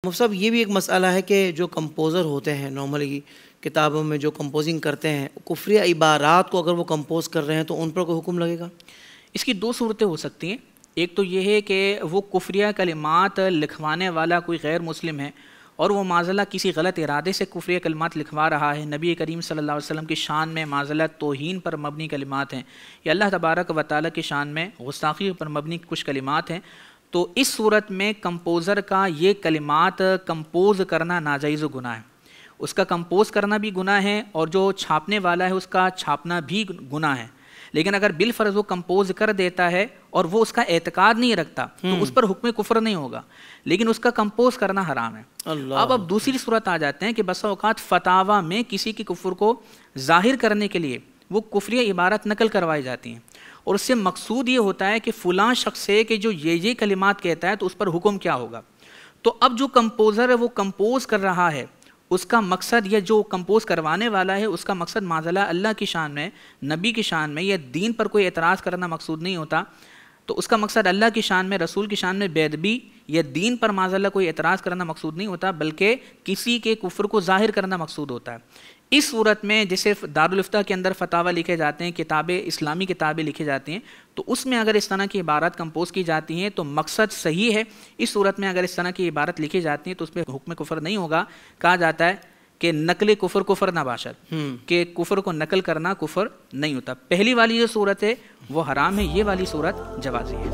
مفتی صاحب یہ بھی ایک مسئلہ ہے کہ جو کمپوزر ہوتے ہیں نارملی کتابوں میں جو کمپوزنگ کرتے ہیں کفری عبارات کو اگر وہ کمپوز کر رہے ہیں تو ان پر کوئی حکم لگے گا؟ اس کی دو صورتیں ہو سکتی ہیں. ایک تو یہ ہے کہ وہ کفریہ کلمات لکھوانے والا کوئی غیر مسلم ہے اور وہ معاذاللہ کسی غلط ارادے سے کفریہ کلمات لکھوا رہا ہے. نبی کریم صلی اللہ علیہ وسلم کی شان میں معاذاللہ توہین پر مبنی کلمات ہیں یا اللہ تبارک و تعالیٰ کی شان میں گستاخی پر مبنی کچھ کلمات ہیں. تو اس صورت میں کمپوزر کا یہ کلمات کمپوز کرنا ناجائز و گناہ ہے. اس کا کمپوز کرنا بھی گناہ ہے اور جو چھاپنے والا ہے اس کا چھاپنا بھی گناہ ہے. لیکن اگر بالفرض وہ کمپوز کر دیتا ہے اور وہ اس کا اعتقاد نہیں رکھتا تو اس پر حکم کفر نہیں ہوگا، لیکن اس کا کمپوز کرنا حرام ہے. اب دوسری صورت آ جاتے ہیں کہ بسا اوقات فتاوی میں کسی کی کفر کو ظاہر کرنے کے لیے وہ کفری عبارت نقل کروائی جاتی ہیں اور اس سے مقصود یہ ہوتا ہے کہ فلاں شخص ہے کہ جو یہ کلمات کہتا ہے تو اس پر حکم کیا ہوگا. تو اب جو کمپوزر ہے وہ کمپوز کر رہا ہے، اس کا مقصد یا جو کمپوز کروانے والا ہے اس کا مقصد معاذاللہ اللہ کی شان میں، نبی کی شان میں یا دین پر کوئی اعتراض کرنا مقصود نہیں ہوتا. تو اس کا مقصد اللہ کی شان میں، رسول کی شان میں بے ادبی یا دین پر معاذاللہ کوئی اعتراض کرنا مقصود نہیں ہوتا، بلکہ کسی کے کفر کو ظاہر کرنا مقصود ہوتا ہے. اس صورت میں جیسے دارالافتاء کے اندر فتاوی لکھے جاتے ہیں، کتابیں اسلامی کتابیں لکھی جاتی ہیں، تو اس میں اگر اس طرح کی عبارات کمپوز کی جاتی ہیں تو مقصد صحیح ہے. اس صورت میں اگر اس طرح کی عبارت لکھی جاتی ہیں تو اس پہ حکم کفر نہیں ہوگا. کہا جاتا ہے کہ نقل کفر کفر نہ باشد، کہ کفر کو نقل کرنا کفر نہیں ہوتا. پہلی والی جو صورت ہے وہ حرام ہے، یہ والی صورت جوازی ہے.